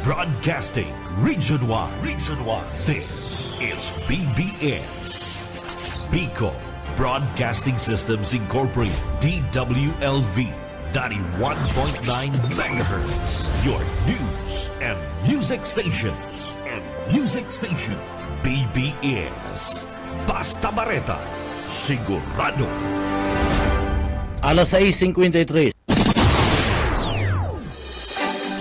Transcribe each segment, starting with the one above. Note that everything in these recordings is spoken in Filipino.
Broadcasting Region 1. Region 1. This is BBS. Bicol Broadcasting Systems Incorporated. DWLV 91.9 MHz. Your news and music stations. BBS. Basta Bareta. Sigurado. Alas 6:53.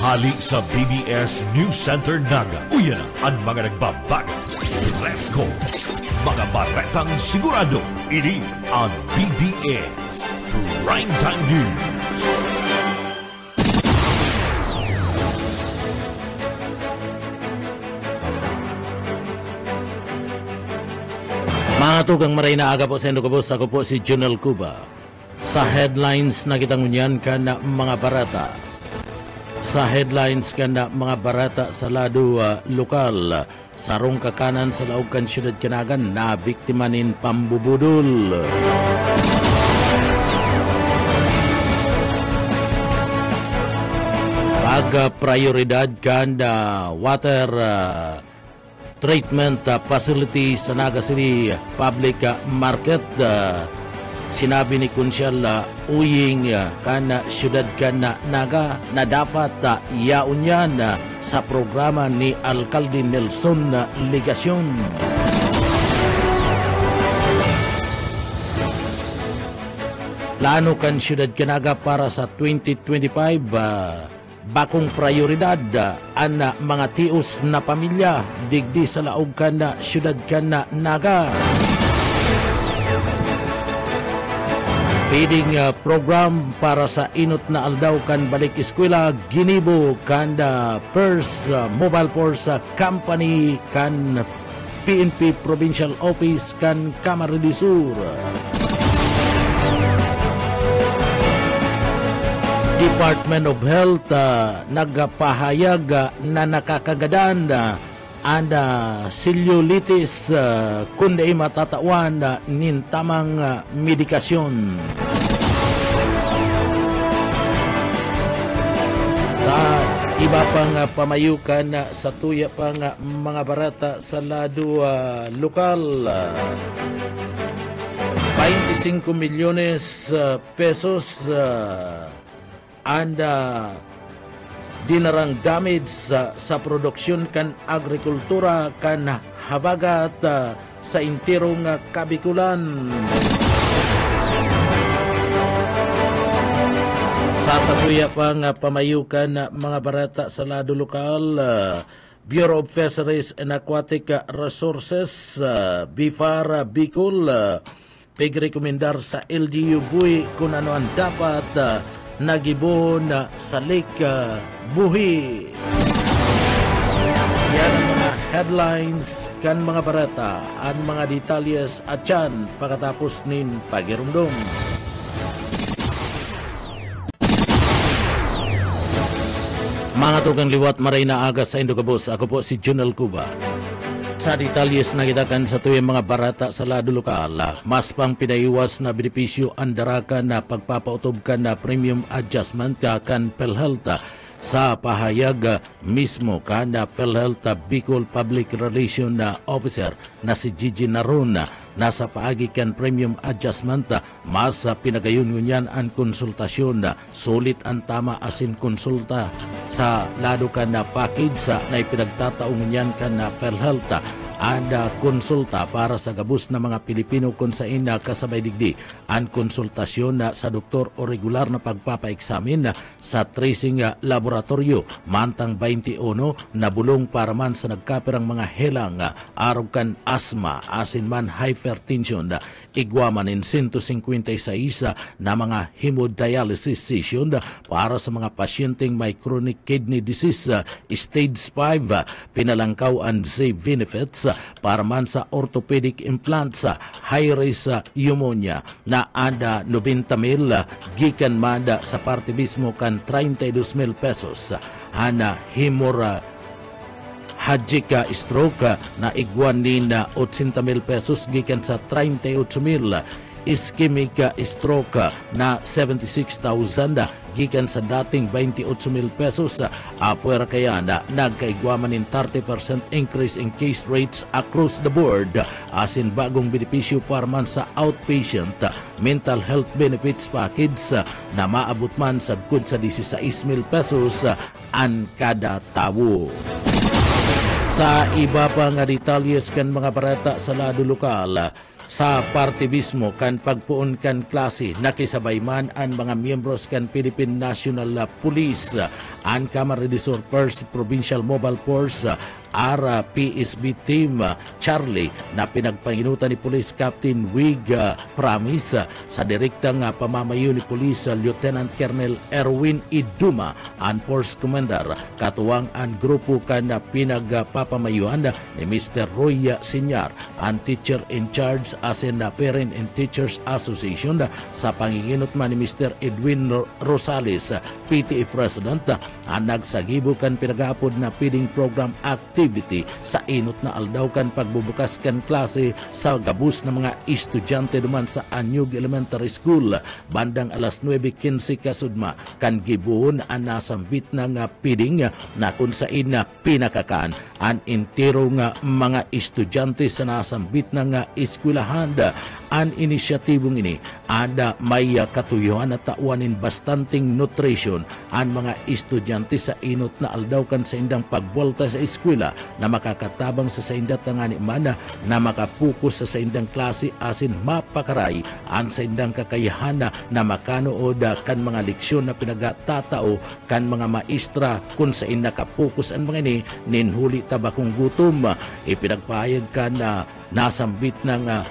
Hali sa BBS News Center Naga. Uyan ang mga nagbabago. Let's go! Mga baretang sigurado. Ini ang BBS Primetime News. Mga tugang maray na aga po sa Indokabos, ako po si Junel Cuba. Sa headlines na kitang unyan ka na mga barata. Sa headlines ka na mga barata sa lado lokal. Sarong kakanan sa laog kan siyudad Kanagan na biktima nin pambubudol. Prioridad kan water treatment facility sa Naga City Public Market. Sinabi ni Kunsyal Uying kana siyudad kana Naga na dapat yaon yan sa programa ni Alkalde Nelson Ligasyon. Plano kan siyudad Naga para sa 2025 bakong prioridad ang mga tios na pamilya digdi sa laog kana siyudad kana Naga. Feeding program para sa inot na aldaw kan balik eskwela ginibo kan PERS Mobile Force Company kan PNP Provincial Office kan Camarines Sur. Department of Health nagpahayag na nakakagadan ang cellulitis kundi matatawan nin tamang medikasyon. Sa iba pang pamayukan sa tuya pang mga barata sa lado lokal, 25 milyones pesos and dinarang damage sa produksyon kan agrikultura kan habagat sa intirong Kabikulan. Sa satuya pang pamayukan mga barata sa lado lokal, Bureau of Fisheries and Aquatic Resources BIFAR Bicol pigrekomendar sa LGU Buhi kung ano ang dapat nagibon sa Lake Buhi. Yan ang mga headlines kan mga barata, ang mga detalyes at yan pagkatapos nin pagirumdum. Mga tugang liwat maray na aga sa Indokabos, ako po si Junel Cuba. Sa detalyes na kitakan sa tuyang mga barata sa lado lokal, mas pang pinaiwas na benepisyo ang daraka na pagpapautob ka na premium adjustment kan PhilHealth sa pahayag mismo ka na PhilHealth Bicol Public Relation Officer na si Gigi Naron. Nasa paagi kan premium adjustment, mas pinagayon ngunyan ang konsultasyon. Sulit ang tama asin konsulta sa lado ka na package na ipinagtataong ngunyan ka na PhilHealth. Ada konsulta para sa gabus na mga Pilipino kung sa ina kasabay digdi ang konsultasyon sa doktor o regular na pagpapaeksamin sa tracing laboratorio mantang 21 na bulong para man sa nagkapirang mga helang araw kan asma asin man hypertension igwaman in 156 na mga hemodialysis session para sa mga pasyenteng may chronic kidney disease stage 5 pinalangkaw ang save benefits para man sa orthopedic implants high-risk pneumonia na ada 90,000 gikan mada sa parte mismo kan 32,000 pesos hana hemorrhagic stroke na igwan ni na 80,000 pesos gikan sa 38,000 ischemic stroke na 76,000 gikan sa dating 28,000 pesos. Afuera kaya na nagkaigwaman in 30% increase in case rates across the board asin bagong benepisyo para man sa outpatient mental health benefits package na maabot man sagkod sa 16,000 pesos an kada tawo. Sa iba pa nga detalyes kan mga barata sa lado lokal, sa partibismo kan pagpuon kan klase nakisabay man ang mga miyembros kan Philippine National Police, ang Camarines First Provincial Mobile Force, ARA PSB Team Charlie na pinagpanginutan ni Police Captain Wig Pramis sa direktang pamamayo ni Police Lieutenant Colonel Erwin Iduma, ang Force Commander, katuwang ang grupo kan pinagpapamayuan ni Mr. Roy Sinyar, ang Teacher in Charge asin na Parent and Teachers Association sa panginginot man ni Mr. Edwin Rosales, PTA President, ang nagsagibok kan pinagapod na feeding program activity sa inot na aldaw kan pagbubukas kan klase sa gabus ng mga estudyante duman sa Anyug Elementary School bandang alas 9:15 kasudma kan gibuon ang nasambit na nga feeding na kung saan na pinakakaan ang intero nga mga estudyante sa nasambit na nga eskwelahan. Ang inisyatibong ini ada may katuyuan at tauanin bastanting nutrition ang mga estudyante sa inot na aldaw kan sa indang pagbolta sa eskwela na makakatabang sa saindat nga ni mana na makapokus sa saindang klase asin mapakaray ang saindang kakayahan na makanood kan mga leksyon na pinagatatao kan mga maestra kung saan nakapokus ang mga ini ninhuli tabakong gutom. Ipinagpahayag ka na nasambit ng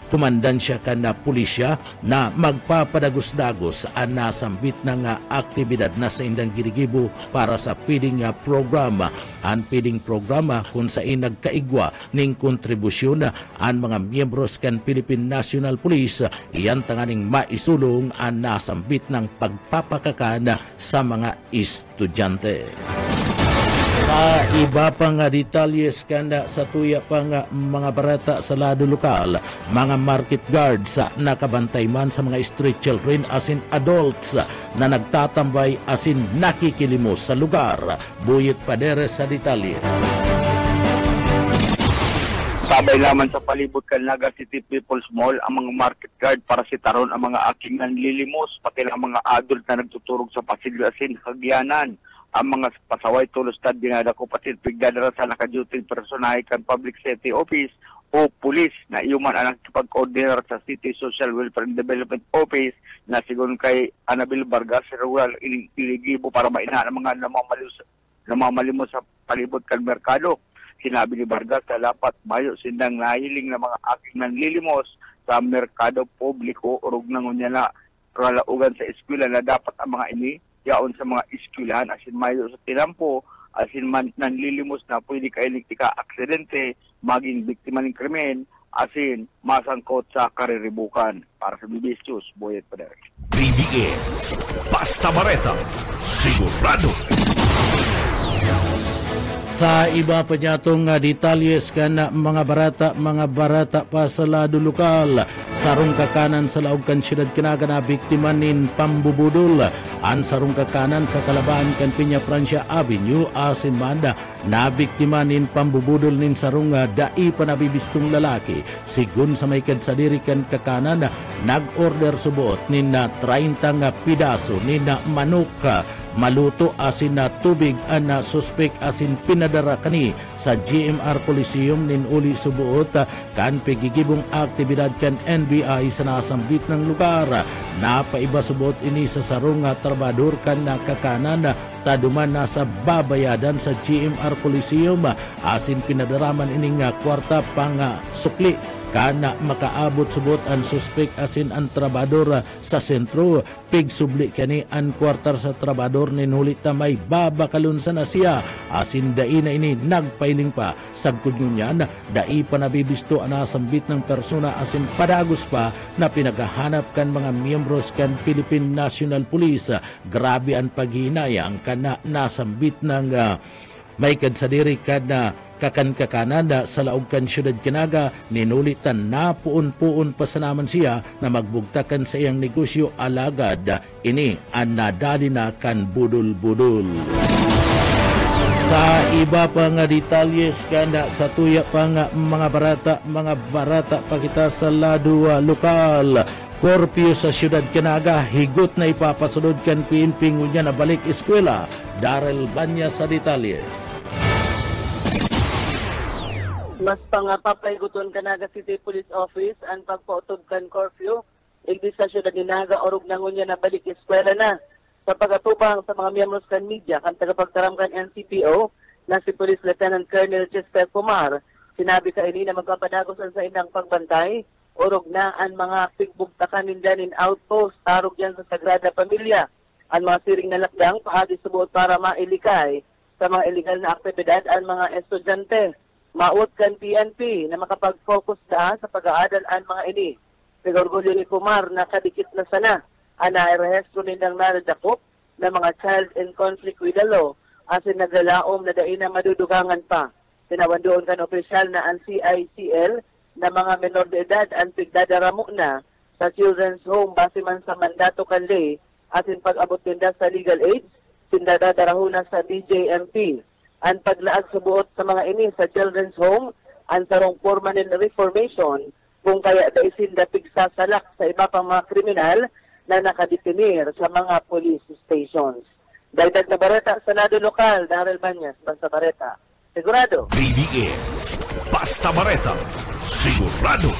kumandansya ka na pulisya na magpapadagos-dagos ang nasambit ng aktibidad na sa indang girigibo para sa feeding program. Ang feeding program kung saan nagkaigwa ning kontribusyon ang mga miyembros kan Philippine National Police, iyan tanganing maisulong ang nasambit ng pagpapakakan sa mga estudyante. Sa iba pang detalyes kanda sa tuya pang mga barata sa lado lokal, mga market guards nakabantay man sa mga street children asin adults na nagtatambay asin nakikilimos sa lugar. Buyet Padere sa detalye. Sabay lamang sa palibot kan Naga City People's Mall ang mga market guard para sitaron ang mga aking nanlilimos pati ang mga adult na nagtuturog sa pasilyo asin kagyanan. Ang mga pasaway tulustad dinada ko pati pigdadara sa nakaduty personahe kan Public Safety Office o pulis na iyuman ang pag-coordinate sa City Social Welfare and Development Office na sigon kay Annabel Vargas rural iligibo para maina ang mga namamalimos sa palibot kan merkado. Sinabi ni Vargas na dapat mayo sindang nahiling na mga aking nanlilimos sa merkado publiko urog nangunya na kalaugan sa eskwela na dapat ang mga ini yaon sa mga eskwelahan asin mayo sa tinampo asin man nanlilimos na pwede ka aksidente maging biktima ng krimen asin masangkot sa kariribukan. Para sa BBS News, Boyet Padere. BBS Basta Bareta sigurado. Sa iba pa niya itong detalyes ka na mga barata pa sa lado lokal. Sarong kakanan sa laog kan siyudad kinaga na biktima nin pambubudol. Ang sarong kakanan sa Kalabaan kan Piña Francia Avenue asin manda na biktima nin pambubudol nin sarong dai pa nabibistong lalaki. Sigun sa may kadsadiri kan kakanan nag-order subot nin 30 pidaso nin manok maluto asin na tubig ang suspek asin pinadara kani sa GMR Coliseum nin uli subuot kan pigigibong aktibidad kan NBI sa nasambit ng lugar. Napaiba subuot ini sa sarong trabador kan nakakanan taduman na sa babayadan sa GMR Coliseum asin pinadaraman ining kwarta pang sukli kana makaabot subot ang suspek asin ang trabador sa sentro. Pigsubli kani ang kwartar sa trabador ninhulit na may babakalun sa nasya asin dai na ini nagpailing pa sagkod ngunyan dai pa nabibisto ang nasambit ng persona asin padagos pa na pinagahanap kan mga miyembros kan Philippine National Police. Grabe ang paghinayang kana nasambit ng may kadsadiri kad na kakan Kanada sa laog kan syudad Kinaga, ninulitan na puon-puon pa sa naman siya na magbugtakan sa iyang negosyo alagad ini ang nadali na kan budol-budol. Sa iba pa nga detalyes kanda sa tuya pa nga mga barata pa kita sa lado lokal. Korpyo sa siyudad Kinaga, higot na ipapasunod kan PNP ngunya na balik eskwela. Darrell Banya sa detalye. Mas pangapapayguton Kanaga City Police Office ang pagpautod kan curfew. Igdi sa siyudad Kinaga, orog na ngunya na balik eskwela na. Sa pagatubang sa mga miyembros kan media, kan tagapagtaram kan NCPO, na si Police Lieutenant Colonel Chester Kumar, sinabi ka ini na magpapadagos sa inang pagbantay, orog na ang mga pigbugtakan nindanin outpost, tarog yan sa Sagrada Pamilya. Ang mga siring na lakdang, paagi subuot para mailikay sa mga illegal na aktibidad ang mga estudyante. Maut kan PNP na makapag-focus na sa pag-aadal ang mga ini. Pagorgulyo ni Kumar na kadikit na sana ang nairehestro nindang naradakop na mga child in conflict with the law asin nagalaom na dain na madudugangan pa. Tinawandoon kan opisyal na ang CICL na mga menor de edad ang pigdadaramo na sa children's home base man sa mandato kanli atin pag-abot nila sa legal aid, sindadadaraho na sa DJMP. Ang paglaag subuot sa mga ini sa children's home, ang sarong permanent reformation, kung kaya da isindapig sa salak sa iba pang mga kriminal na nakadetenir sa mga police stations. Dagdag na bareta sa lado lokal, Darrell Banyas, Basta Bareta. Sigurado. BBS Basta Bareta, sigurado.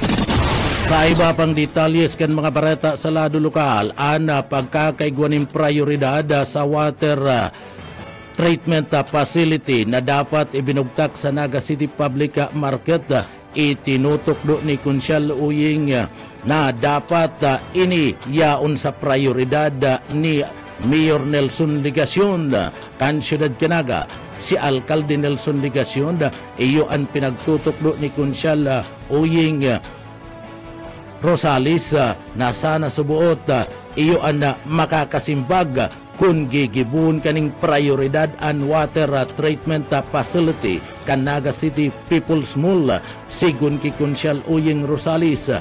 Sa iba pang detalyes kan mga bareta sa lado lokal, ana pagkakaiguaning prioridad sa water treatment facility na dapat ibinugtak sa Naga City Public Market, itinutok do ni Kunsyal Uying na dapat ini yaon sa prioridad ni Mayor Nelson Ligacion kan Siyudad Kinaga. Si Alcalde Nelson Ligacion, iyo ang pinagtutok do ni Kunsyal Uying Rosales na sana subuot iyo ang makakasimbag kung gigibun kaning prioridad ang water treatment facility kan Naga City People's Mall sigun ki Kunsyal Uying Rosales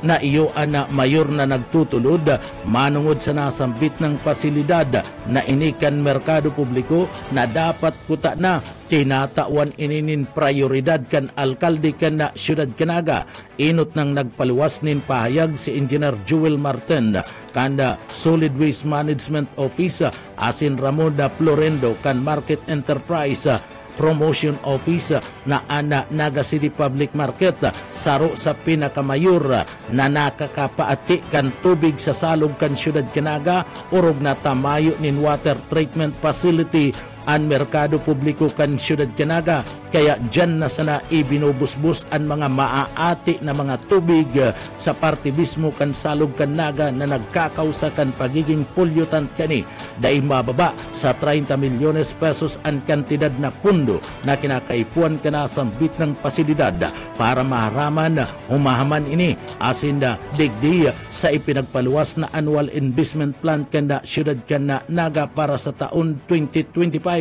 na iyo ana mayor na nagtutulod manungod sa nasambit ng pasilidad na inikan merkado publiko na dapat kuta na tinatawan ininin prioridad kan alkalde kan na Siyudad Kinaga. Inot nang nagpaliwas nin pahayag si Engineer Joel Martin kanda Solid Waste Management Office asin Ramon Florendo kan Market Enterprise Promotion Office na ana Naga City Public Market saro sa pinakamayor na nakakapaati kan tubig sa salog kan Siyudad Kinaga urog na tamayo nin water treatment facility ang merkado publiko kan Siyudad Kinaga kaya dyan na sana ibinubusbus ang mga maaati na mga tubig sa parte mismo kan salog kan Naga na nagkakausa kan pagiging pollutant kani dahil mababa sa 30 milyones pesos ang kantidad na pundo na kinakaipuan ka na sambit ng pasilidad para maharaman umahaman ini asin na digdi sa ipinagpaluwas na annual investment plan kanda Siyudad Naga para sa taon 2025.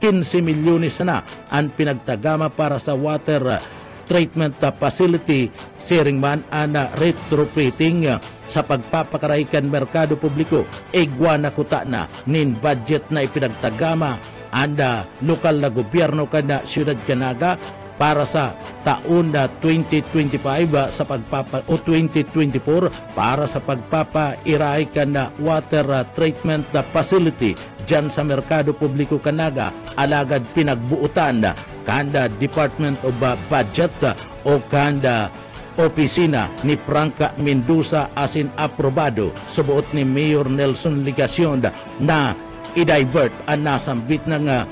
15 milyones na ang pinagtagama para sa water treatment facility siring man ana retrofitting sa pagpapakaraykan merkado publiko igwa na kuta na nin budget na ipinagtagama anda lokal na gobyerno kana Siyudad Kinaga para sa taon na 2025 sa o 2024 para sa pagpapairay na water treatment facility dyan sa merkado publiko Kanaga alagad pinagbuutan kanda Department of Budget o kanda opisina ni Franca Mendoza asin aprobado subuot ni Mayor Nelson Ligacion na i-divert ang nasambit ng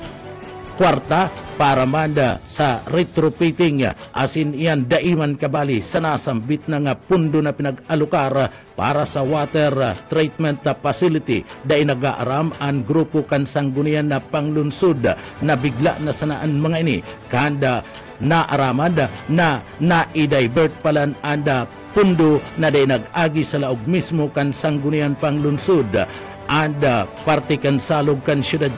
kwarta para manda sa retrofitting asin iyan daiman kabali sa nasambit ng pundo na pinag-alukar para sa water treatment facility dahil nag-aaram ang grupo kan sanggunian na panglunsod na bigla na sanaan mga ini kanda naaraman na na-divert palan anda pundo na dahil nag-agi sa laog mismo kan sanggunian panglunsod anda parte kan salog kan Siyudad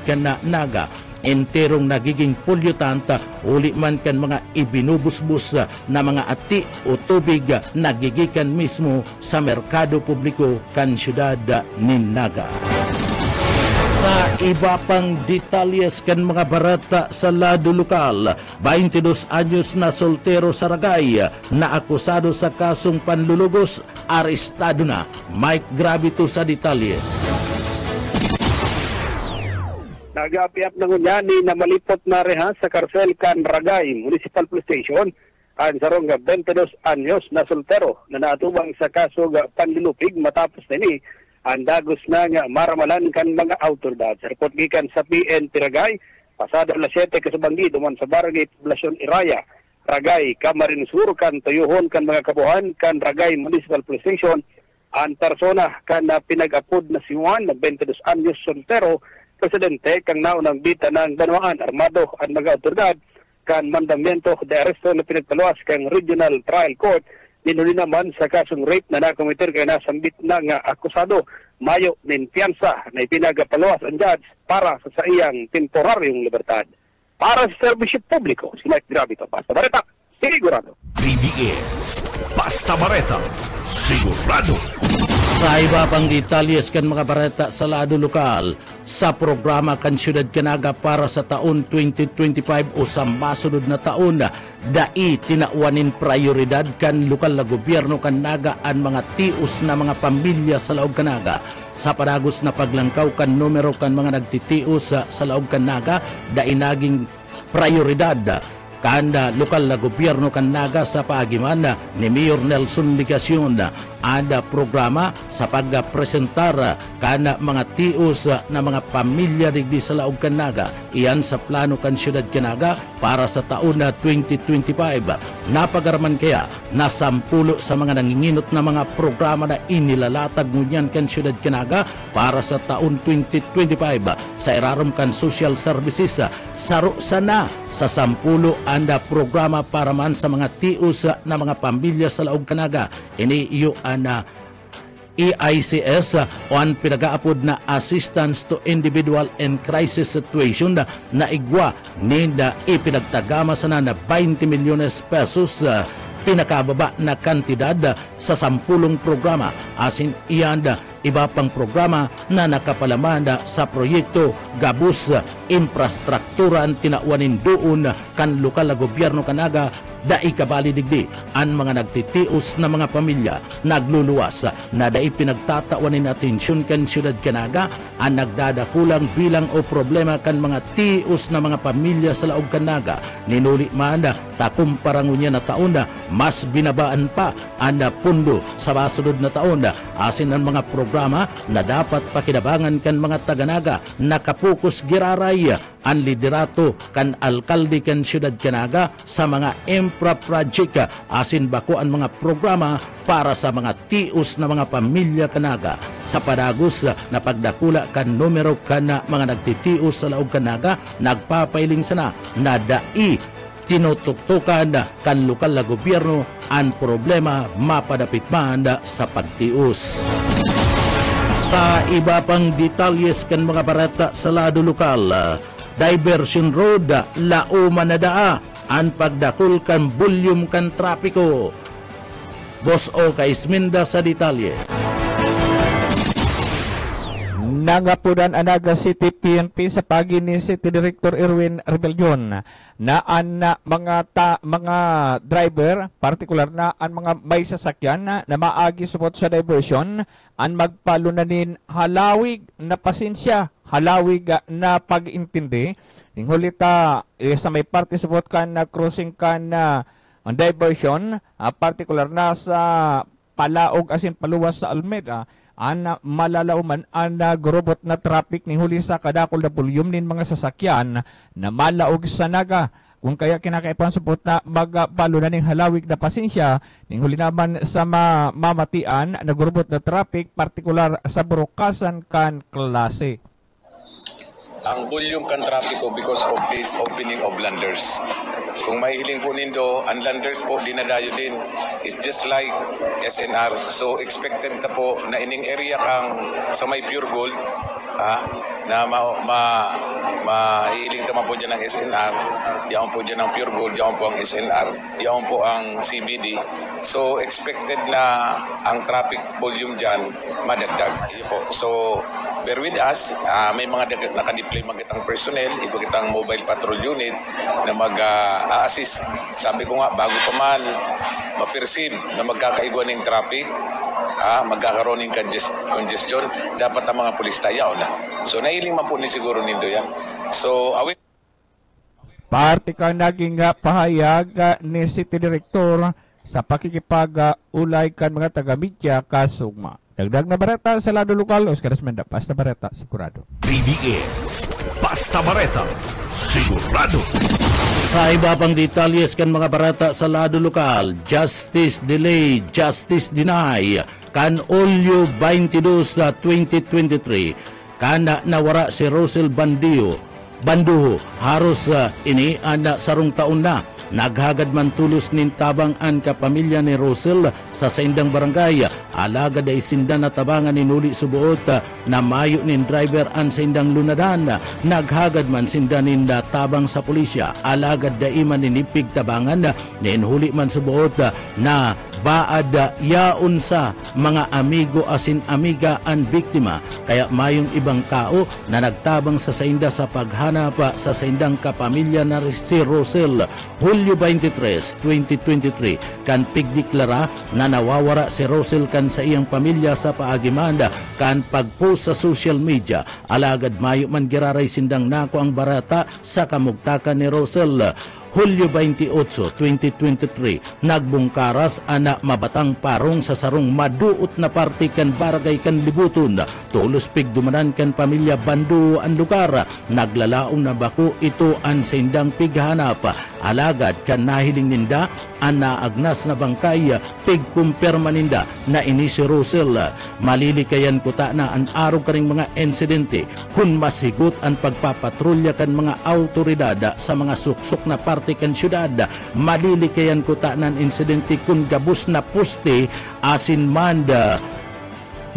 Naga. enterong nagiging polyutanta uli man kan mga ibinubusbus na mga ati o tubig nagigikan mismo sa merkado publiko kan syudad ni Naga. Sa iba pang detalyes kan mga barata sa lado lokal, 22 anyos na soltero sa Ragay na akusado sa kasong panlulugos, arestado na. Mike Gravito sa detalye. Nag-apiap na ngunyani na malipot na reha sa karsel kan Ragay Municipal Police Station ang sarong 22 anyos na soltero na naatubang sa kaso panlulupig matapos nini ang dagos na nga maramalan kan mga autoridad. Sa report gikan sa PNP Ragay, pasada alas 7 kasubanggi duman sa Barangay Poblasyon Iraya, Ragay, Camarines Sur, kan tuyuhon kan mga kabuhan kan Ragay Municipal Police Station ang persona kan pinag-apod na si Juan na 22 anyos soltero, presidente kang naunang bita ng Banwaan Armado ang mga autoridad kan mandamiento de arresto na pinagpaluas kang Regional Trial Court ninuli naman sa kasong rape na nakomitir kay nasambit na nga akusado. Mayo nin piyansa na ipinagapaluas ang judge para sa iyang temporaryong libertad. Para sa serbisyo publiko, si Mike Gravito, Basta Bareta, sigurado. BBS Basta Bareta, sigurado. Sa iba pang detalyes kan mga bareta sa lado lokal, sa programa kan Syudad Canaga para sa taon 2025 o sa masunod na taon, dai tinawanin prioridad kan lokal na gobyerno kan Naga ang mga tios na mga pamilya sa laog Canaga. Sa padagos na paglangkaw kan numero kan mga nagtitios sa laog Canaga, dai naging prioridad kanda lokal na gobyerno kan Naga sa paagiman ni Mayor Nelson Ligacion ada programa sa pagpresentar kana mga tios na mga pamilya digdi sa laog kan Naga. Iyan sa plano kan Syudad Canaga para sa taon na 2025. Napagaraman kaya na 10 sa mga nanginginot na mga programa na inilalatag ngunyan kan Syudad Canaga para sa taon 2025 sa irarom kan social services. Saro sana sa 10 anda programa para man sa mga tios na mga pamilya sa laog Canaga. Ini iyo na EICS o ang pinag-aapod na Assistance to Individual in Crisis Situation na igwa ninda ipinagtagama sana na 20 milyones pesos pinakababa na kantidad sa 10 programa. Asin iyan iba pang programa na nakapalamanda sa proyekto gabus infrastruktura ang tinawanin doon kan lokal na gobyerno kanaga dai kabali digdi ang mga nagtitios na mga pamilya nagluluwas na dai pinagtatawanin atensyon kan Syudad Canaga ang nagdadakulang bilang o problema kan mga tios na mga pamilya sa laog Canaga. Ninuli man takumparangunya na taon mas binabaan pa ang pundo sa masunod na taon asin ang mga programa na dapat pakinabangan kan mga taga-Naga nakapokus giraray ang liderato kan alkalde kan Syudad Canaga sa mga infra project asin bako ang mga programa para sa mga tios na mga pamilya Canaga. Sa padagos na pagdakula kan numero kan mga nagtitios sa laog Canaga, nagpapailing sana na dai tinutuktukan kan lokal na gobyerno ang problema mapadapit man sa pagtios. Ta iba pang detalyes kan mga barata sa lado lokal, Diversion Road, Lauma na daa, ang pagdakul kan volume kan trapiko. Boss O Kaisminda sa detalye. Nangapunan Anaga City PNP sa pagi ni City Director Erwin Rebellion na ang mga driver, partikular na ang mga may sasakyan na maagi supot sa diversion, ang magpalunanin halawig na pasensya, halawig na pag-intindi. Ninghulita sa may parte supot kan na crossing kan na diversion, partikular na sa Palaog asin paluwas sa Almeda, ang malalauman ang grobot na traffic ni huli sa kadakol na volume nin mga sasakyan na malaog sa Naga. Kung kaya kinakaipan supot na magpalo na ning halawig na pasensya, ning huli naman sa mamatian na grobot na traffic, partikular sa Burokasan kan klase. Ang volume kan trapiko because of this opening of landers. Kung may hiling po nindo, ang landers po dinadayo din is just like SNR. So expected na po na ining area kang sa may pure gold na Maiiling naman po dyan ng SNR, yaon po dyan ng Pure Gold, yaon po ang SNR, yaon po ang CBD. So expected na ang traffic volume dyan madagdag. Yun po. So bear with us, may mga nakadeploy magitang personnel, ibagitang mobile patrol unit na mag-assist. Sabi ko nga, bago pa man ma-perceive na magkakaigwan ng traffic, magkakaroon ng congestion, dapat ang mga pulis tayaw na. So nailing man po ni siguro nindo yan. So awit Parte ka naging pahayag ni City Director sa pakikipag-ulay kan mga taga-media kasugma. Dagdag na bareta sa lado lokal, Oscar Esmenda, Basta Bareta, sigurado. BBS Basta Bareta, sigurado. Sa iba pang detalyes kan mga barata sa lado lokal, justice delay, justice deny, kan Ulyo 22 sa 2023, kana nawara si Rosel Banduho, haros ini ana sarong taon na. Naghagad man tulos nin tabang an kapamilya ni Rosel sa saindang barangay. Alagad ay sindan na tabangan ni Nuli Subuot na mayo nin driver an saindang lunadan. Naghagad man sindan nin tabang sa pulisya. Alagad da iman ninipig tabangan nin huli man Subuot na baad yaon sa mga amigo asin amiga an biktima. Kaya mayong ibang tao na nagtabang sa sainda sa paghanap sa saindang kapamilya na si Rosel. Hulyo 23, 2023, kan pigdeklara na nawawara si Rosel kan sa iyang pamilya sa paagimanda kan pagpost sa social media. Alagad mayo man giraray sindang nako ang barata sa kamugtakan ni Rosel. Hulyo 28, 2023, nagbungkaras ana mabatang parong sa sarong maduot na parte kan barangay kan Libuton. Tulos pigdumanan kan pamilya Banduho ang lugar. Naglalaong na bako ito ang sindang pighanap. Alagad kan nahiling ninda ang naagnas na bangkay pigkumpirma ninda na ini si Rosel. Malilikayan kuta na ang araw karing mga insidente kung masigot ang pagpapatrolya kan mga autoridad sa mga suksok na parte kan syudad. Malilikayan kuta ng insidente kung gabus na poste asin manda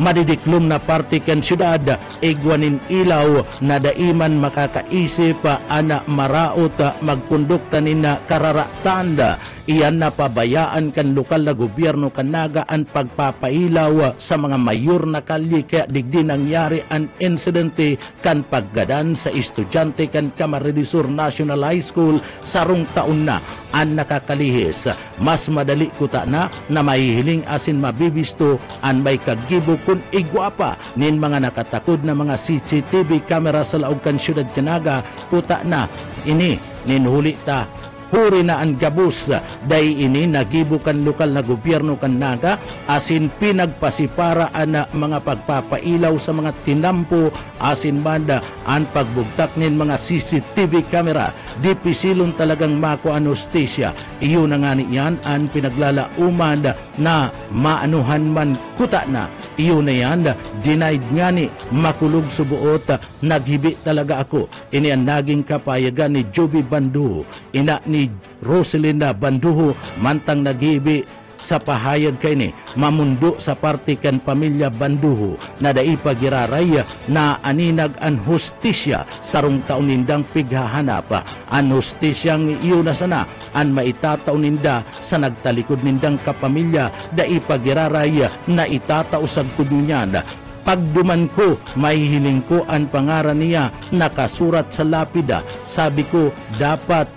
madidiklom na parte kan syudad, igwanin ilaw na daiman makakaisip ana maraot magkondukta nina kararatanda. Iyan na pabayaan kan lokal na gobyerno kanaga ang pagpapailaw sa mga mayor na kalye kaya digdi nangyari ang insidente kan paggadan sa estudyante kan Camarines National High School sarong taon na ang nakakalihis. Mas madali kuta na mahihiling asin mabibisto ang may kagibo kun igwapa nin mga nakatakod na mga CCTV camera sa laog kan syudad kanaga kuta na ini ninhuli ta huri na ang gabus day ini nagibukan lokal na gobyerno kanaga asin pinagpasiparaan na mga pagpapailaw sa mga tinampo asin banda ang pagbugtak nin mga CCTV camera. Di pisilon talagang mako anesthesia. Iyo na nga niyan ang pinaglalauman na maanuhan man kuta na. Iyo na yan denied nga ni makulog subuot naghibi talaga ako. Ini ang naging kapayagan ni Joby Banduho, ina ni Roselina Banduho, mantang naghibi sa pahayag kay ni mamundo sa parte kan pamilya Banduho na daipagiraray na aninag an hustisya sarong taon nindang pighahanap. An hustisyang iyo na sana an maitataw ninda sa nagtalikod nindang kapamilya daipagiraray na itatao sa kudunyan. Pagduman ko, may hiling ko ang pangaran niya nakasurat sa lapida. Sabi ko, dapat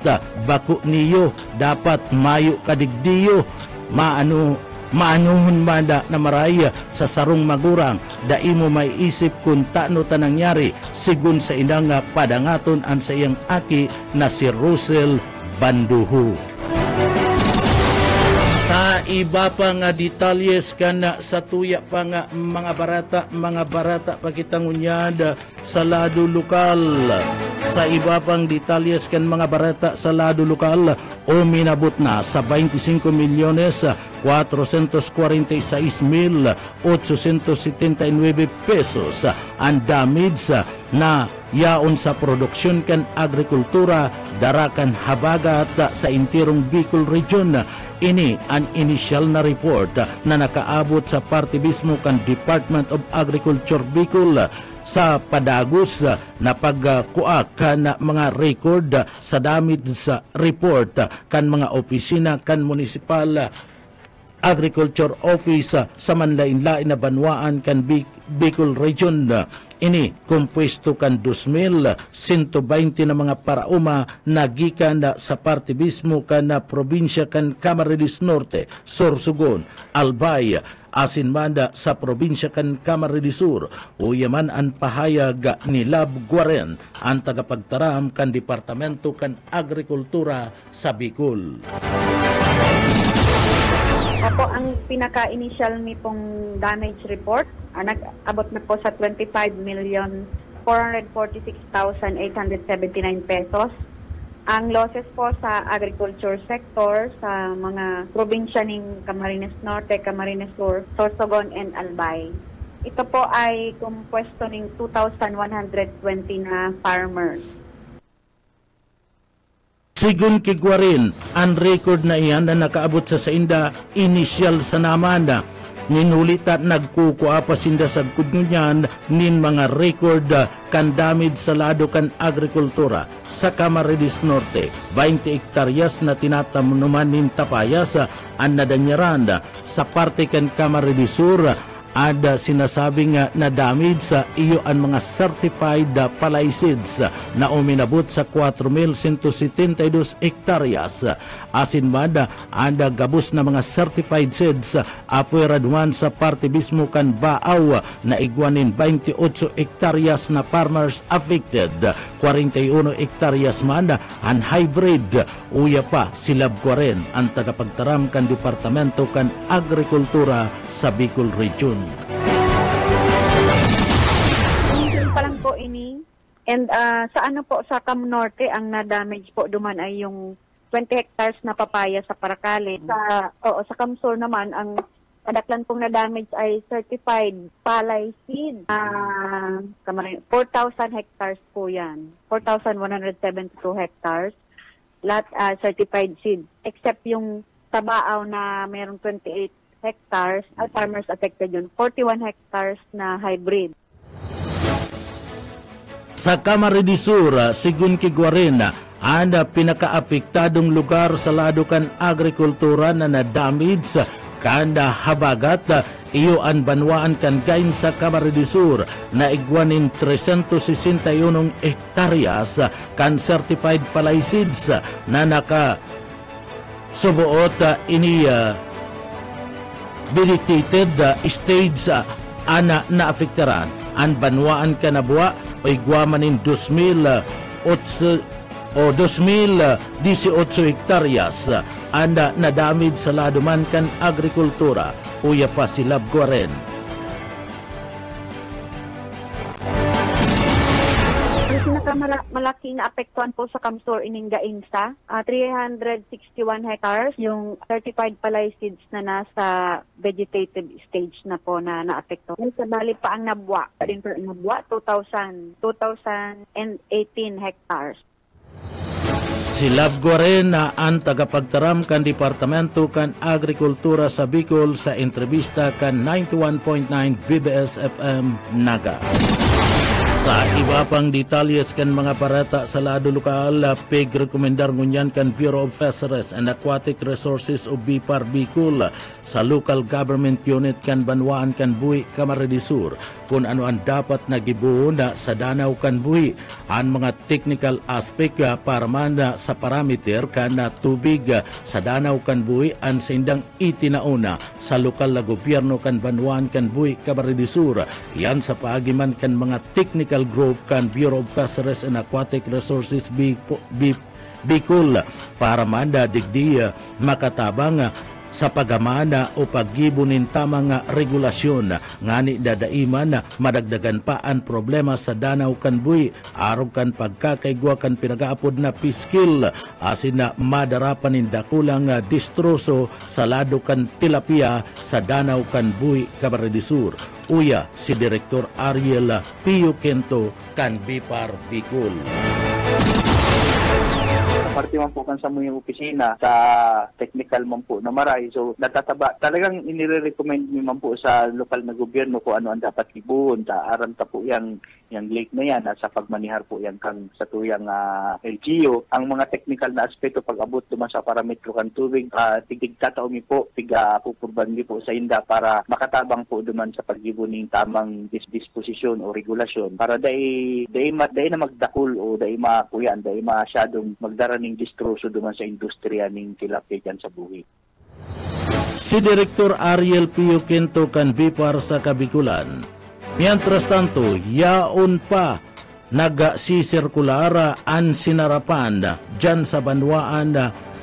bako niyo, dapat mayo kadigdiyo. Maanuhon manda na maraya sa sarong magurang, dai mo may isip kung tano ta nangyari, sigun sa inang padangaton ang sa iyang aki na si Rosel Banduho. Iba pa nga detalyes kana sa tuya pa nga mga barata pakitangunyad sa lado lokal. Sa iba pang detalyes kan mga barata sa lado lokal, uminabot na sa 25,446,879 pesos ang damage na yaon sa produksyon kan agrikultura darakan habagat sa intirong Bicol Region. Ini ang initial na report na nakaabot sa parte mismo kan Department of Agriculture Bicol. sa padagos na pagkuha kan mga record sa damit sa report kan mga opisina kan municipal Agriculture Office sa manlain-lain na banwaan kan Bicol Region. Ini kumpuesto kan 2,120 na mga parauma na gikan sa partibismo kan probinsya kan Camarines Norte, Sorsogon, Albay, asinmanda sa probinsya kan Camarines Sur. Uyaman ang pahayag ni Lab Guaren, ang tagapagtaram kan Departamento kan Agrikultura sa Bicol. Ako ang pinaka-initial mi pong damage report, nag-abot na po sa 25,446,879 pesos. Ang losses po sa agriculture sector sa mga probinsya ng Camarines Norte, Camarines Sur, Sorsogon, and Albay. Ito po ay kumpuesto ng 2,120 na farmers. Sigun kigwarin, ang record na iyan na nakaabot sa sainda initial sa naman na ninulita nagkukuha pa sinda sa kudnunyan nin mga record kan damid sa lado kan agrikultura sa Camarines Norte. 20 hektaryas na tinatamunuman nin tapayas ang nadanyaran sa parte kan Camarines Sur. Ada sinasabing na damage sa iyo ang mga certified falaisids na uminabot sa 4,172 hektaryas. Asinmada, ada gabos na mga certified seeds afuera duman sa parte mismo kan Baaw na igwanin 28 hektaryas na farmers affected. 41 hektaryas man ang hybrid. Uya pa silab ko rin ang tagapagtaram kan Departamento kan Agrikultura sa Bicol Region. Pa lang po ini. And sa ano po, sa Cam Norte, ang na-damage po duman ay yung 20 hectares na papaya sa Paracale. Sa Cam Sur naman, ang kadaklan pong na-damage ay certified palay seed. 4,000 hectares po yan. 4,172 hectares. Lahat certified seed. Except yung Tabaaw na mayroong 28 hectares, at farmers affected yun. 41 hectares na hybrid. Sa Camarines Sur, sigun kigwarin, anda pinakaapektadong lugar sa lado kan agrikultura na na-damage kanda habagat iyo ang banwaan kan gain sa Camarines Sur na igwanin 361 hektaryas kan certified falaisids na naka subuot ini habilitated stage ana naafektaran ang banwaan kanabua o igwamanin 2,018 hektaryas anda nadamid sa laduman kan agrikultura. Uya pa silab ko rin. Malaking naapektuhan po sa Camsur ining Gainsa, 361 hectares, yung certified palaisids na nasa vegetative stage na po na naapektuhan. Sa bali pa ang nabwa, 2,018 hectares. Silab ko rin na ang tagapagtaram kan Departamento kan Agrikultura sa Bicol sa entrevista kan 91.9 BBS FM Naga. Sa iba pang detalyes kan mga parata sa lado lokal, pig-rekomendar ngunyan kan Bureau of Fisheries and Aquatic Resources o BIPAR Bicol sa local government unit kan Banwaan kan Buhi, Camarines Sur kung ano ang dapat na gibuo na sa danaw kan Buhi, ang mga technical aspect para man sa parameter kan tubig sa danaw kan Buhi ang sindang itinauna sa lokal na gobyerno kan Banwaan kan Buhi, Camarines Sur. Yan sa paagiman kan mga technical group kan Bureau of Fisheries and Aquatic Resources Bicol para manda digdi makatabang sa pagamana o paggibunin tamang regulasyon ngani dadaiman madagdagan pa ang problema sa danaw kan Buhi arog kan pagkakaigwa kan pinagaapod na piskil asin na madarapan in dakulang distroso sa lado kan tilapia sa danaw kan Buhi, Camarines Sur. Uya si Direktor Ariel Pio Quinto kan BIPAR Bicol. parte man po kan sa mga opisina sa technical man po na maray. So natataba talagang inire-recommend mi man po sa lokal na gobyerno kung ano ang dapat ibuon ta aram ta po yang lake na yan sa pagmanihar po yan kang sa tuyang LGU. Ang mga technical na aspeto pag-abot duman sa parametro kan tubig tigig tataomi po tiga pupurban po sa inda para makatabang po duman sa paggibuning tamang disposisyon o regulasyon para dai na magdakul o dai masyadong magdaraning distroso duman sa industriya ning tilapia dyan sa buhi. Si Direktor Ariel Pio Quinto kan BIPAR sa Kabikulan. Mientras tanto, yaon pa nagsisirkulara an sinarapan dyan sa banwaan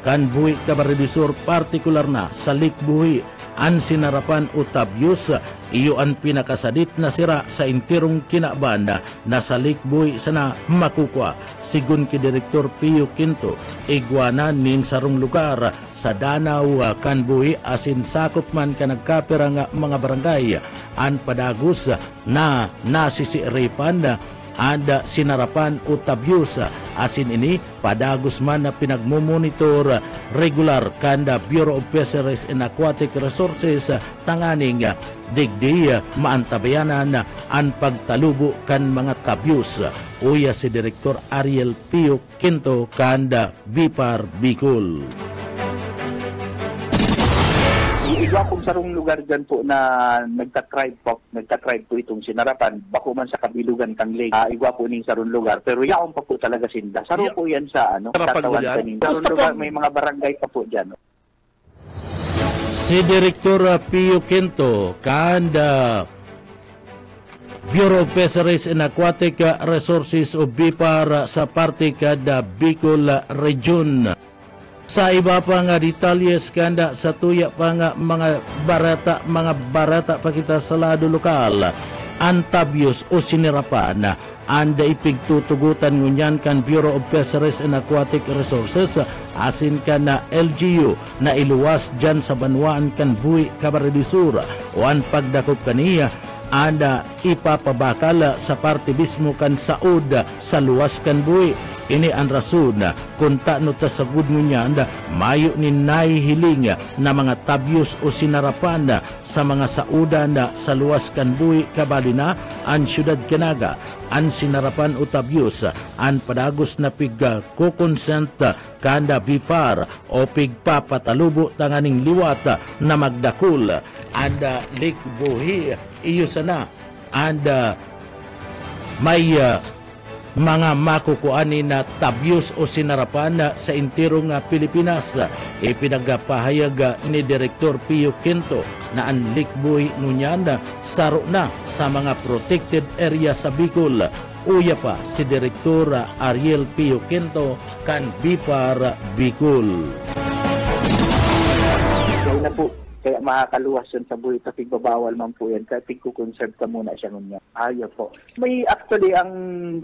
kan buhi kabaredisor partikular na sa Likbuhi an sinarapan o tabyos iyo ang pinakasadit na sira sa intirong kinabanda na sa Likbuhi sana makukwa sigun ki Direktor Pio Quinto igwanan nin sarong lugar sa Danau kan buhi asin sakop man ka nagkapirang mga barangay an padagos na nasisiripan ada sinarapan o tabyos asin ini padagos man na pinagmumonitor regular kanda Bureau of Fisheries and Aquatic Resources tanganing digdi maantabayanan ang pagtalubo kan mga tabyos. Uya si Direktor Ariel Pio Quinto kanda BIPAR Bicol. Iba kung sarong lugar dyan po na nagtatribe po itong sinarapan, bako man sa kabilugan kang lake, igwa po ning sarong lugar, pero yaon pa po talaga sinda. Saro po yan sa katawan kanin. Sarong lugar, may mga barangay pa po dyan. Si Direktor Pio Quinto, kanda Bureau of Fisheries and Aquatic Resources o BIPAR sa parte kada Bicol Region. Sa iba pa nga detalyes kanda sa tuya pa nga mga barata pa kita sa lado lokal ang tabyos o sinirapan anda ipigtutugutan ngunyan kan Bureau of Fisheries and Aquatic Resources asin ka na LGU na iluwas dyan sa banwaan kan buhi kabaredisur o ang pagdakop kaniya anda ipapabakal sa parte mismo kan saud sa luwas kan buhi. Ini ang rason kung taano ta sagud ngunyan mayo ni nahihiling na mga tabyos o sinarapan sa mga saudan sa luwas kan buhi kabali na ang syudad Canaga ang sinarapan o tabyos ang padagos na pigkukonsent kanda BIPAR o pigpapatalubo tanganing liwat na magdakul anda Likbuhi iyo sana anda may mga makukuani na tabyos o sinarapan sa intirong Pilipinas. Ipinagpahayag ni Direktor Pio Quinto na ang Likbuhi ngunyan saro na sa mga protected area sa Bicol. Uya pa si Direktor Ariel Pio Quinto kan BIPAR Bicol. Kaya na po, kaya makakaluwas yun sa buhay tapig babawal man po yan kaya tigkukonserve ka muna siya ngunya. Ayaw po. May actually ang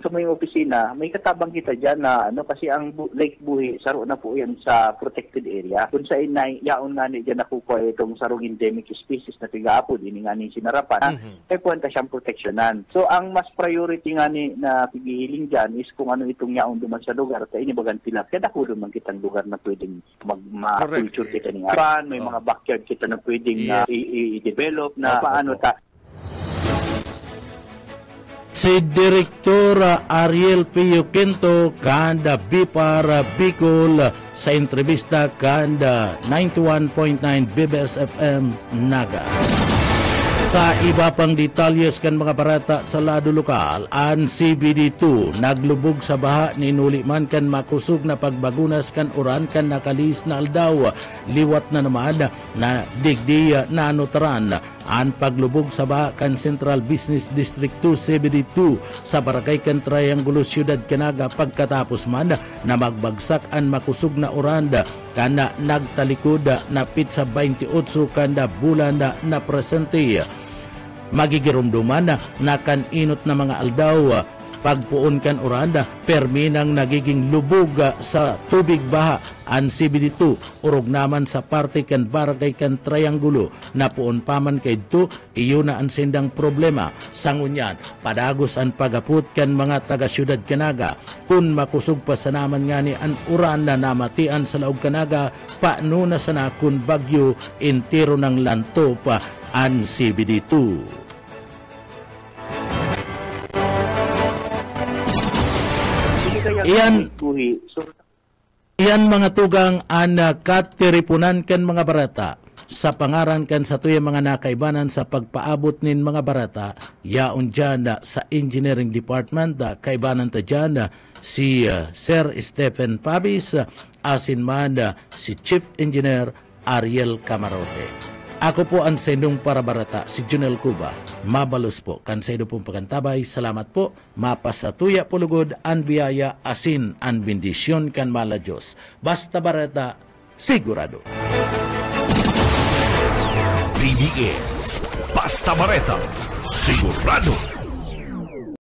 sa may opisina, may katabang kita dyan na kasi ang Lake Buhi, saro na po yan sa protected area. Kung sa inay, yaon nga ni dyan nakukuha itong sarong endemic species na tigaapod, ini nga ni sinarapan, kaya po anta siyang proteksyonan. So ang mas priority nga ni na pigihiling dyan is kung ano itong yaon duman sa lugar, kaya inibagan tilap. Kaya nakulo man kitang lugar na pwedeng ma-culture kita ng aran, may mga backyard kita na pwedeng i-develop na paano ta. Si Direktor Ariel Pio Quinto kanda BIPAR Bicol sa entrevista kanda 91.9 BBS FM Naga. Sa iba pang detalyes kan mga barata sa lado lokal, ang CBD2 naglubog sa baha ni nuliman kan makusog na pagbagunas kan uran kan nakalis na aldaw. Liwat na naman na digdiya na anotaran ang paglubog sa baha kan Central Business District 2 CBD2 sa Barangay kan Triangulo Ciudad Canaga pagkatapos man na magbagsak ang makusog na uranda kana nagtalikod na pizza 28 kanda bulan na presente. Magigirumduman na kan inot na mga aldaw pagpuon kan uranda perminang nagiging lubuga sa tubig baha an CBD2 urog naman sa parte kan barangay kan Triangulo na puon paman kay ito iyo na ang sindang problema sangunyan padagos ang pagaput kan mga taga syudad Kanaga kun makusog pa sa naman nga ni an uranda na namatian sa laog Kanaga paano na sana kun bagyo intiro ng lanto pa an CBD2. Iyan mga tugang katiripunan kan mga barata sa pangaran kan sa tuyang mga nakaibanan sa pagpaabot nin mga barata yaon dyan sa engineering department kaibanan ta dyan si Sir Stephen Pabis asin man si Chief Engineer Ariel Camarote. Ako po ang sendong para barata, si Junel Cuba. Mabalos po, kansaydo pong pagkantabay. Salamat po. Mapasatuya pulugod, ang biyaya, asin, ang bendisyon kan mala Diyos. Basta barata, sigurado. BBS, Basta Bareta, sigurado.